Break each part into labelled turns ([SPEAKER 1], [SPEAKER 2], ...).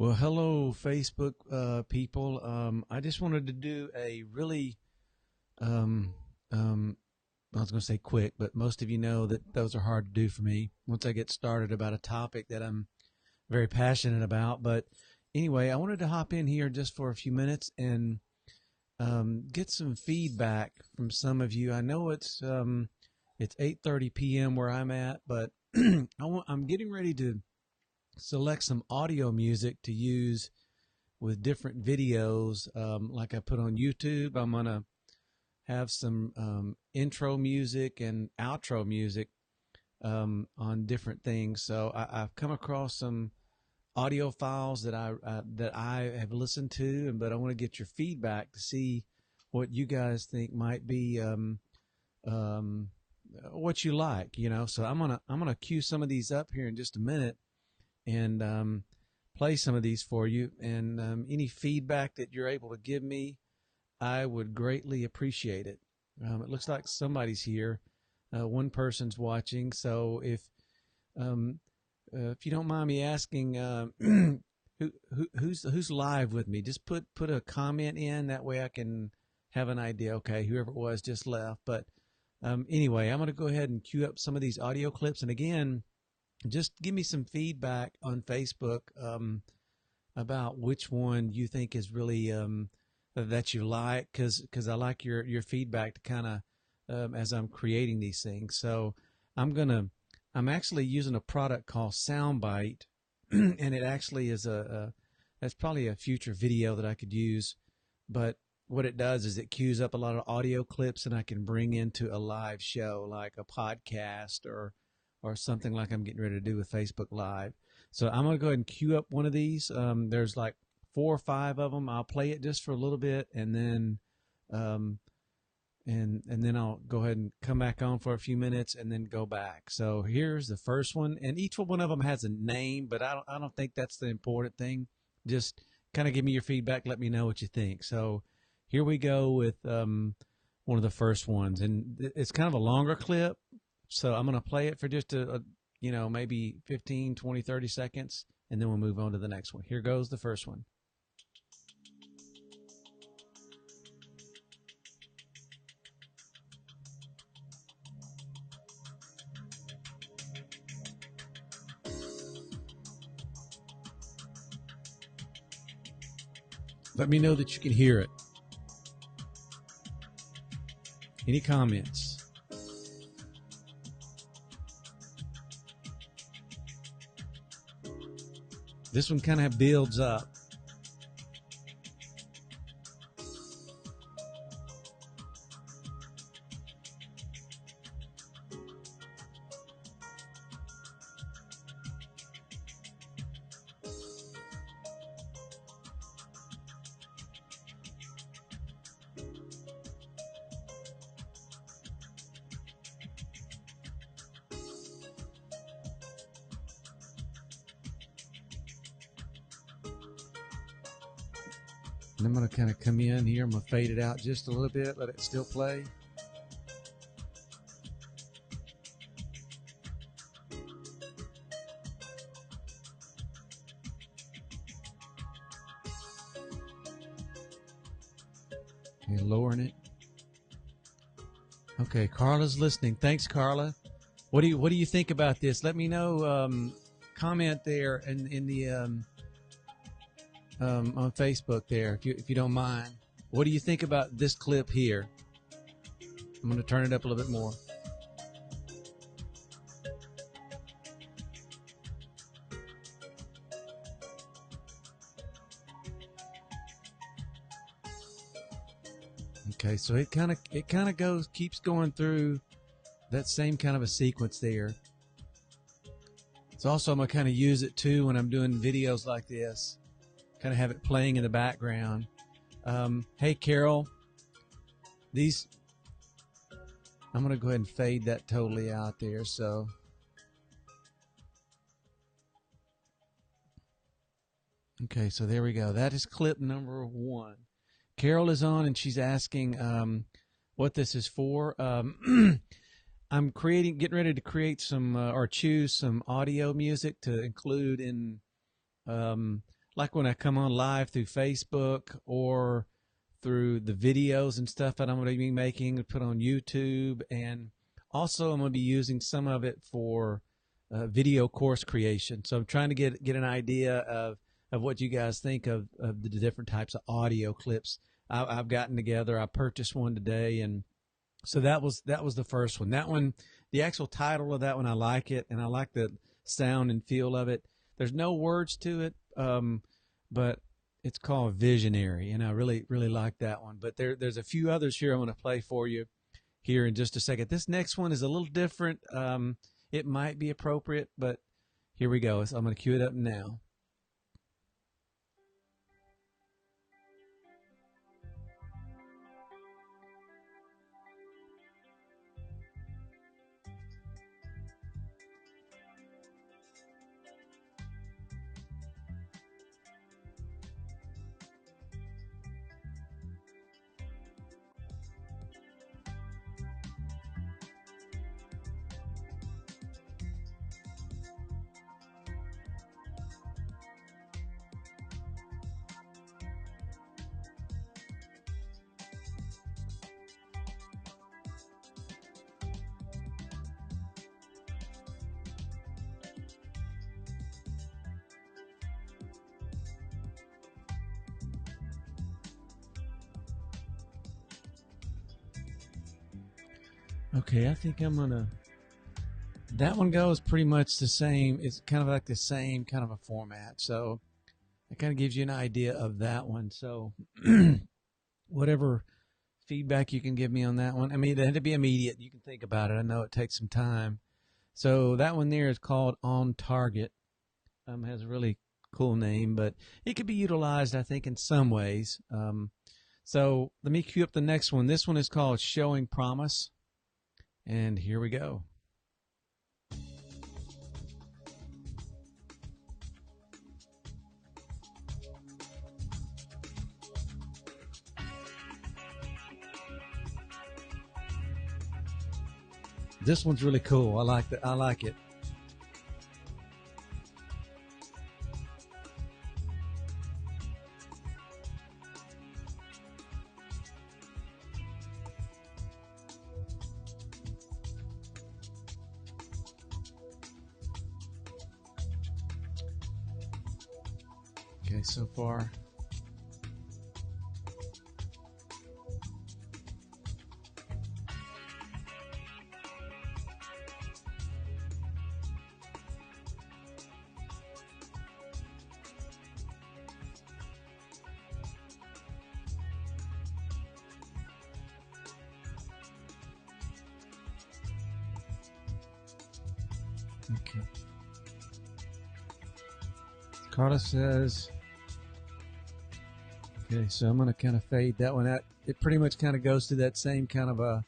[SPEAKER 1] Well, hello, Facebook people. I just wanted to do a really, um, um, I was going to say quick, but most of you know that those are hard to do for me once I get started about a topic that I'm very passionate about. But anyway, I wanted to hop in here just for a few minutes and get some feedback from some of you. I know it's 8:30 p.m. where I'm at, but I'm getting ready to select some audio music to use with different videos, like I put on YouTube. I'm gonna have some intro music and outro music on different things. So I've come across some audio files that I have listened to, but I want to get your feedback to see what you guys think might be um, what you like. So I'm gonna cue some of these up here in just a minute and play some of these for you. And any feedback that you're able to give me, I would greatly appreciate it. It looks like somebody's here. One person's watching. So um, if you don't mind me asking, who's live with me, just put a comment in. That way I can have an idea. Okay, whoever it was just left. But anyway, I'm going to go ahead and cue up some of these audio clips. And again, just give me some feedback on Facebook about which one you think is really that you like, because I like your feedback to kind of as I'm creating these things. So I'm actually using a product called Soundbite, and it actually is that's probably a future video that I could use. But what it does is it queues up a lot of audio clips, and I can bring into a live show like a podcast or something like I'm getting ready to do with Facebook Live. So I'm going to go ahead and queue up one of these. There's like 4 or 5 of them. I'll play it just for a little bit, and then um, and then I'll go ahead and come back on for a few minutes and then go back. So here's the first one, and each one of them has a name, but I don't think that's the important thing. Just kind of give me your feedback. Let me know what you think. So here we go with one of the first ones, and it's kind of a longer clip. So I'm going to play it for just maybe 15, 20, 30 seconds, and then we'll move on to the next one. Here goes the first one. Let me know that you can hear it. Any comments? This one kind of builds up. And I'm going to kind of come in here. I'm going to fade it out just a little bit, let it still play. And lowering it. Okay, Carla's listening. Thanks, Carla. What do you think about this? Let me know. Comment there in the on Facebook there, if you don't mind. What do you think about this clip here? I'm going to turn it up a little bit more. Okay, so it kind of keeps going through that same kind of a sequence there. So also I'm going to kind of use it too when I'm doing videos like this. Kind of have it playing in the background. Hey, Carol, I'm going to go ahead and fade that totally out there. So okay, so there we go. That is clip number 1. Carol is on, and she's asking what this is for. I'm getting ready to create some or choose some audio music to include in like when I come on live through Facebook or through the videos and stuff that I'm going to be making and put on YouTube. And also I'm going to be using some of it for video course creation. So I'm trying to get an idea of what you guys think of the different types of audio clips I've gotten together. I purchased one today, and so that was the first one. That one, the actual title of that one, I like it, and I like the sound and feel of it. There's no words to it, but it's called Visionary, and I really like that one. But there's a few others here I'm going to play for you here in just a second. This next one is a little different. It might be appropriate, but here we go. So I'm going to cue it up now. Okay, I think I'm going to... That one goes pretty much the same. It's kind of like the same kind of a format. So it kind of gives you an idea of that one. So whatever feedback you can give me on that one. I mean, it had to be immediate. You can think about it. I know it takes some time. So that one there is called On Target. Has a really cool name, but it could be utilized, I think, in some ways. So let me cue up the next one. This one is called Showing Promise. And here we go. This one's really cool. I like it. Okay, so far. Okay. Carla says, okay, so I'm going to kind of fade that one out. It pretty much kind of goes to that same kind of a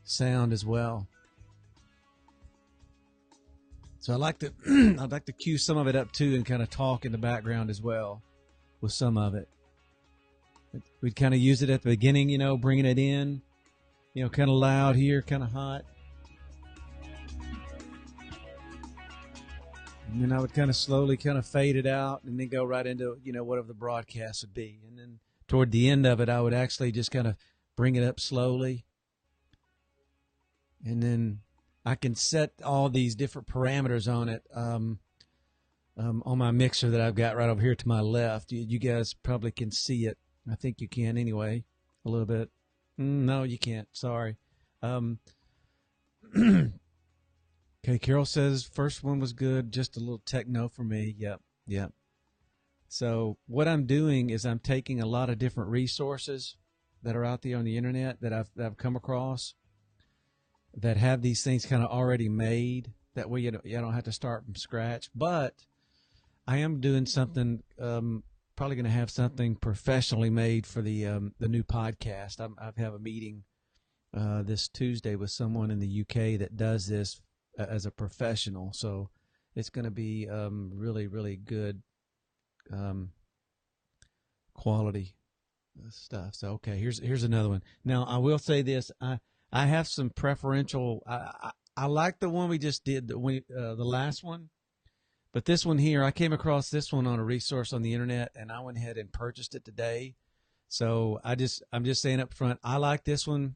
[SPEAKER 1] sound as well. So I like to I'd like to cue some of it up too and kind of talk in the background as well with some of it. We'd kind of use it at the beginning, you know, bringing it in, you know, kind of loud here, kind of hot. And then I would kind of slowly kind of fade it out and then go right into, you know, whatever the broadcast would be. And then toward the end of it, I would actually just kind of bring it up slowly. And then I can set all these different parameters on it on my mixer that I've got right over here to my left. You guys probably can see it. I think you can anyway, a little bit. No, you can't. Sorry. Okay, Carol says first one was good, just a little techno for me. Yep. So what I'm doing is I'm taking a lot of different resources that are out there on the internet that I've come across that have these things kind of already made. That way you don't have to start from scratch. But I am doing something, probably going to have something professionally made for the new podcast. I have a meeting this Tuesday with someone in the UK that does this as a professional, so it's going to be really good quality stuff. So okay, here's another one. Now I will say this: I have some preferential. I like the one we just did, the last one, But this one here, I came across this one on a resource on the internet, and I went ahead and purchased it today. So I'm just saying up front, I like this one,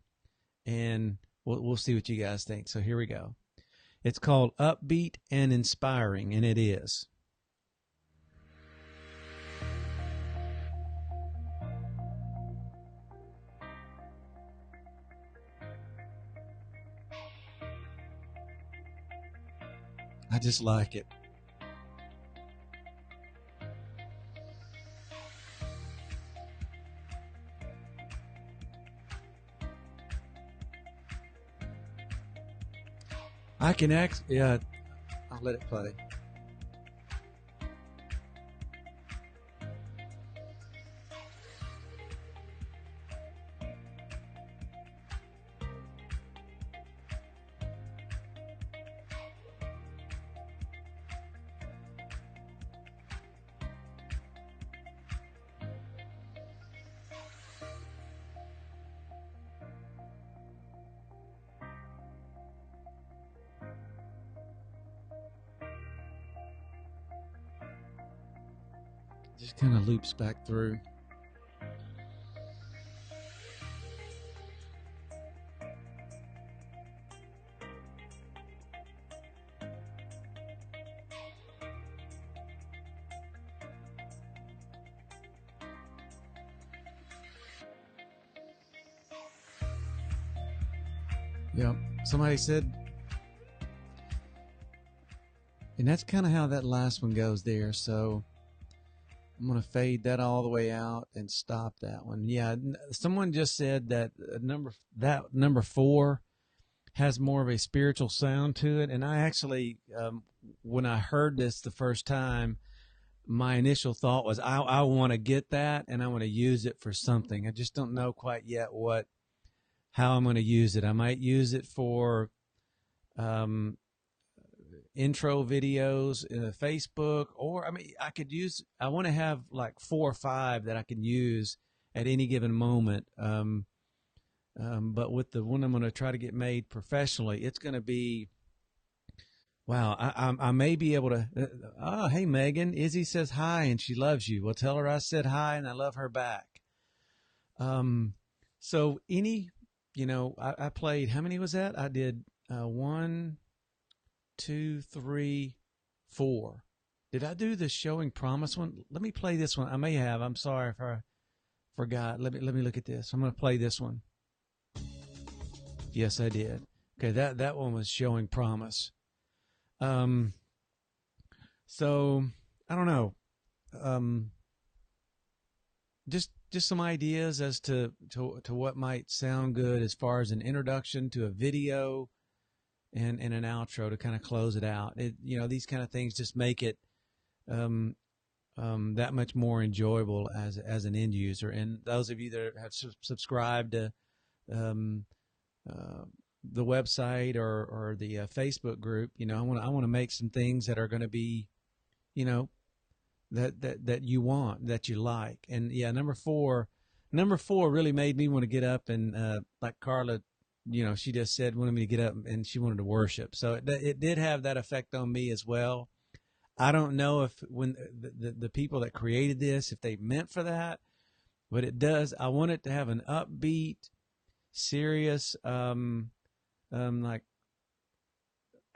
[SPEAKER 1] and we'll see what you guys think. So here we go. It's called Upbeat and Inspiring, and it is. I just like it. I can yeah, I'll let it play. Just kind of loops back through. Yeah, somebody said, and that's kind of how that last one goes there. So I'm going to fade that all the way out and stop that one. Yeah, someone just said that number 4 has more of a spiritual sound to it. And I actually, when I heard this the first time, my initial thought was, I want to get that and I want to use it for something. I just don't know quite yet how I'm going to use it. I might use it for intro videos in Facebook, or I want to have like 4 or 5 that I can use at any given moment. But with the one I'm going to try to get made professionally, it's going to be, wow, I may be able to, hey, Megan, Izzy says hi and she loves you. Well, tell her I said hi and I love her back. So I played, how many was that? I did 1, 2, 3, 4. Did I do the Showing Promise one? Let me play this one. I may have. I'm sorry if I forgot. Let me look at this. I'm going to play this one. Yes, I did. Okay, that one was Showing Promise. So I don't know. Just some ideas as to what might sound good as far as an introduction to a video and an outro to kind of close it out. These kind of things just make it that much more enjoyable as an end user. And those of you that have subscribed to the website or the Facebook group, I want to make some things that are going to be, that you want, that you like. And yeah, number four really made me want to get up and like Carla, she just said wanted me to get up and she wanted to worship. So it did have that effect on me as well. I don't know if when the people that created this, if they meant for that, but it does. I want it to have an upbeat, serious, like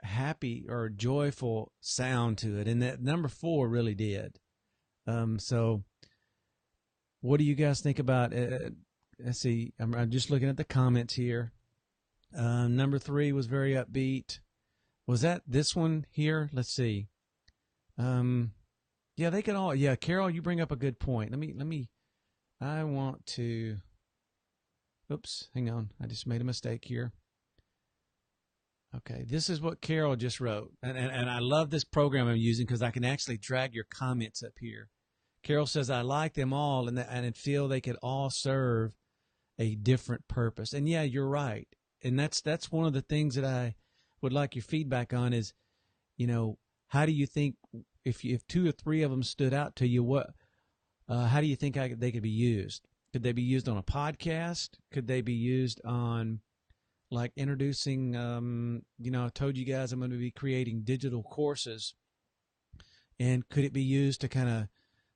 [SPEAKER 1] happy or joyful sound to it. And that number 4 really did. So what do you guys think about let's see, I'm just looking at the comments here. Number 3 was very upbeat. Was that this one here? Let's see. Yeah, they can all, yeah, Carol, you bring up a good point. I want to, oops, hang on. I just made a mistake here. Okay, this is what Carol just wrote. And I love this program I'm using because I can actually drag your comments up here. Carol says, I like them all and feel they could all serve a different purpose. And yeah, you're right. And that's one of the things that I would like your feedback on is, how do you think if 2 or 3 of them stood out to you, how do you think they could be used? Could they be used on a podcast? Could they be used on like introducing, I told you guys I'm going to be creating digital courses And could it be used to kind of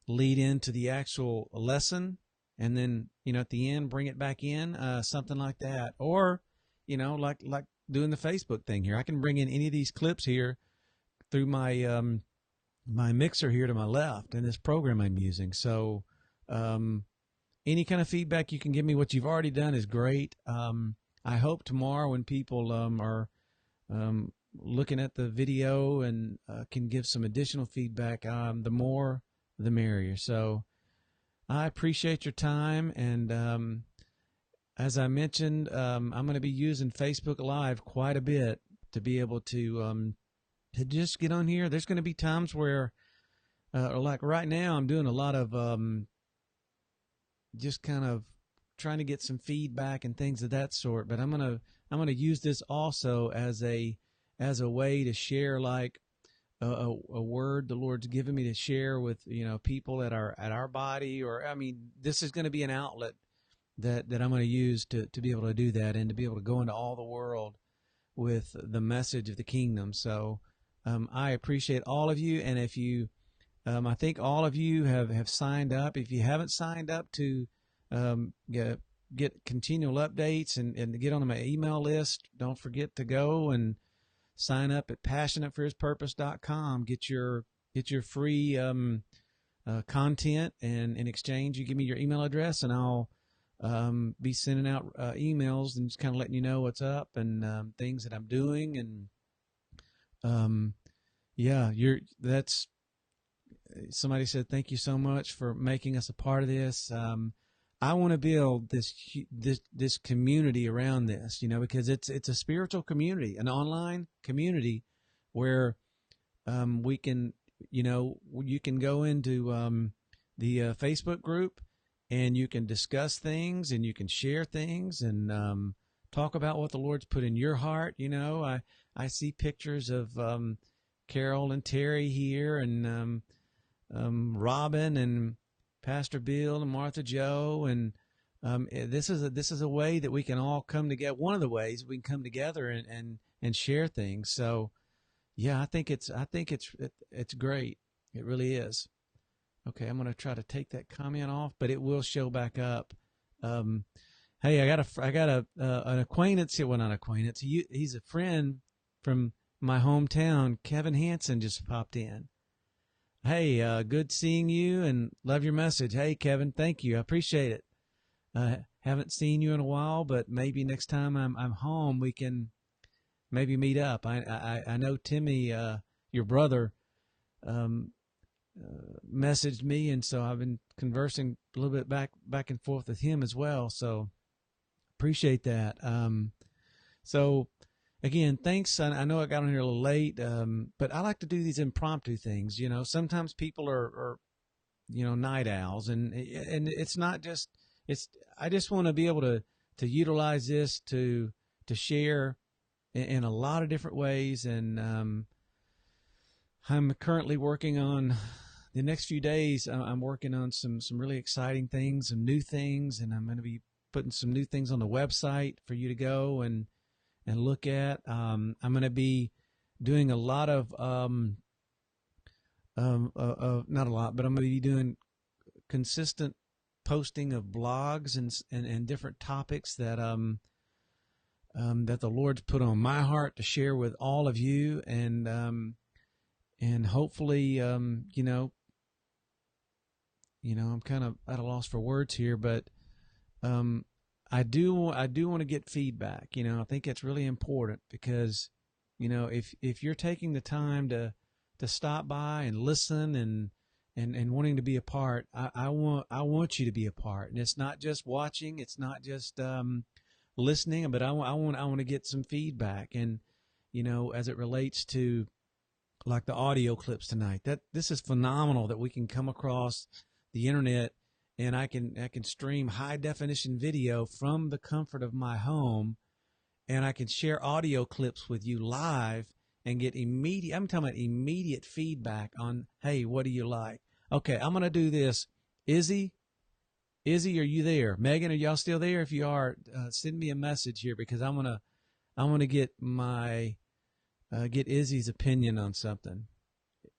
[SPEAKER 1] lead into the actual lesson, and then, at the end, bring it back in, something like that? Or, like doing the Facebook thing here. I can bring in any of these clips here through my mixer here to my left in this program I'm using. So, any kind of feedback you can give me, what you've already done is great. I hope tomorrow when people are looking at the video and can give some additional feedback, the more the merrier. So I appreciate your time. And as I mentioned, I'm going to be using Facebook Live quite a bit to be able to just get on here. There's going to be times where, like right now, I'm doing a lot of just kind of trying to get some feedback and things of that sort. But I'm gonna use this also as a way to share, like a word the Lord's given me to share with people at our body. Or I mean, this is going to be an outlet that I'm going to use to be able to do that, and to be able to go into all the world with the message of the kingdom. So I appreciate all of you, and if you I think all of you have signed up. If you haven't signed up to get continual updates and to get on my email list, don't forget to go and sign up at passionateforhispurpose.com. Get your free content, and in exchange, you give me your email address, and I'll be sending out emails and just kind of letting you know what's up and things that I'm doing. And that's. Somebody said, thank you so much for making us a part of this. I want to build this community around this, because it's a spiritual community, an online community where we can, you can go into the Facebook group, and you can discuss things, and you can share things, and talk about what the Lord's put in your heart. I see pictures of Carol and Terry here, and Robin and Pastor Bill and Martha Joe, and this is a way that we can all come together. One of the ways we can come together and share things. So, yeah, I think it's great. It really is. Okay, I'm going to try to take that comment off, but it will show back up. Hey, I got an acquaintance. Well, not acquaintance. He's a friend from my hometown. Kevin Hansen just popped in. Hey, good seeing you, and love your message. Hey, Kevin, thank you. I appreciate it. Haven't seen you in a while, but maybe next time I'm home, we can maybe meet up. I know Timmy, your brother, messaged me, and so I've been conversing a little bit back and forth with him as well. So appreciate that. So. Again, thanks. I know I got on here a little late, but I like to do these impromptu things. Sometimes people are night owls, and it's not just. I just want to be able to utilize this to share in a lot of different ways. And I'm currently working on the next few days. I'm working on some really exciting things, some new things, and I'm going to be putting some new things on the website for you to go and look at. I'm going to be doing a lot of, not a lot, but I'm going to be doing consistent posting of blogs and different topics that that the Lord's put on my heart to share with all of you, and hopefully, I'm kind of at a loss for words here, but I do want to get feedback. I think it's really important, because, if you're taking the time to stop by and listen and wanting to be a part, I want you to be a part. And it's not just watching, it's not just listening, but I want to get some feedback. And as it relates to like the audio clips tonight, that this is phenomenal that we can come across the internet. And I can stream high definition video from the comfort of my home, and I can share audio clips with you live and get immediate feedback on, hey, what do you like? Okay, I'm going to do this. Izzy, are you there? Megan, are y'all still there? If you are, send me a message here, because I want to get get Izzy's opinion on something.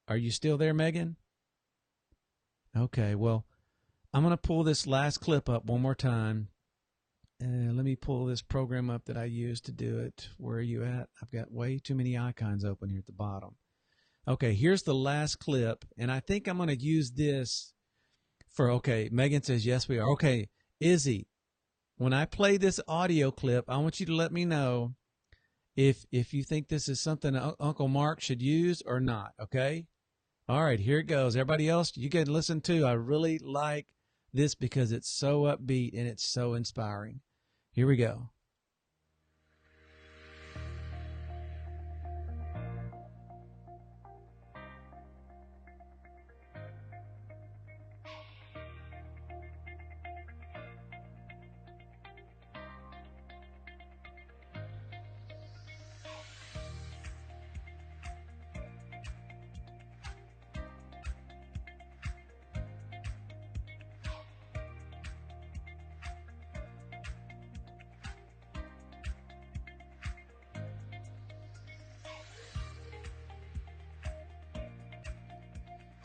[SPEAKER 1] Are you still there, Megan? Okay, well, I'm going to pull this last clip up one more time. Let me pull this program up that I used to do it. Where are you at? I've got way too many icons open here at the bottom. Okay, here's the last clip, and I think I'm going to use this for, okay, Megan says, yes, we are. Okay, Izzy, when I play this audio clip, I want you to let me know if you think this is something Uncle Mark should use or not, okay? All right, here it goes. Everybody else, you can listen too. I really like this because it's so upbeat and it's so inspiring. Here we go.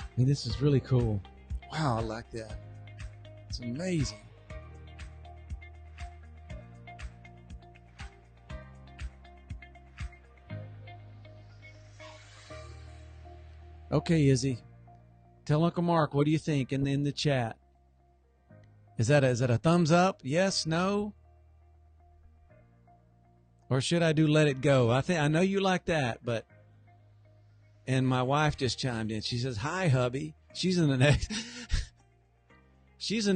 [SPEAKER 1] I mean, this is really cool. Wow, I like that. It's amazing. Okay, Izzy, tell Uncle Mark, what do you think in the chat? Is that a thumbs up? Yes, no? Or should I do let it go? I know you like that, but... And my wife just chimed in. She says, "Hi, hubby." She's in the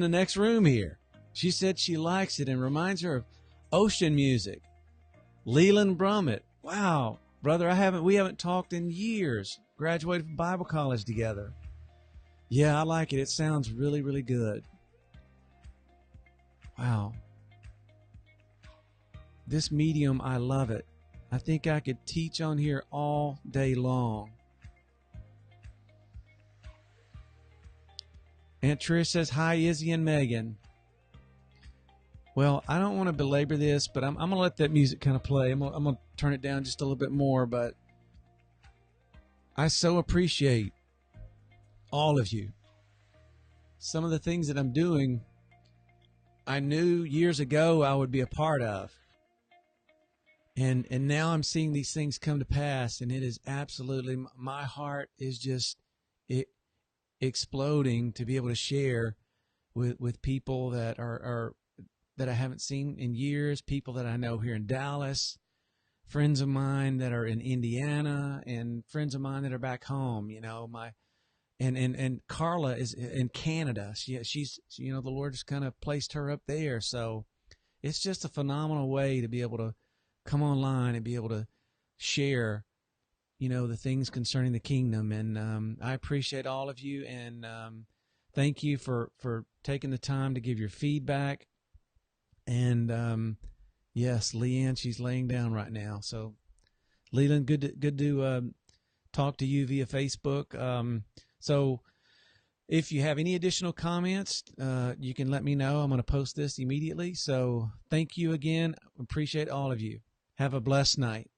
[SPEAKER 1] next room here. She said she likes it and reminds her of ocean music. Leland Brummett. Wow, brother, we haven't talked in years. Graduated from Bible college together. Yeah, I like it. It sounds really, really good. Wow. This medium, I love it. I think I could teach on here all day long. Aunt Trish says, "Hi, Izzy and Megan." Well, I don't want to belabor this, but I'm going to let that music kind of play. I'm going to turn it down just a little bit more, but I so appreciate all of you. Some of the things that I'm doing, I knew years ago I would be a part of. And now I'm seeing these things come to pass, and it is absolutely, my heart is just exploding to be able to share with people that are that I haven't seen in years, people that I know here in Dallas, friends of mine that are in Indiana, and friends of mine that are back home. You know, and Carla is in Canada. She's the Lord just kind of placed her up there. So it's just a phenomenal way to be able to come online and be able to share, the things concerning the kingdom. And I appreciate all of you, and thank you for taking the time to give your feedback. And yes, Leanne, she's laying down right now. So Leland, good to talk to you via Facebook. So if you have any additional comments, you can let me know. I'm going to post this immediately. So thank you again. Appreciate all of you. Have a blessed night.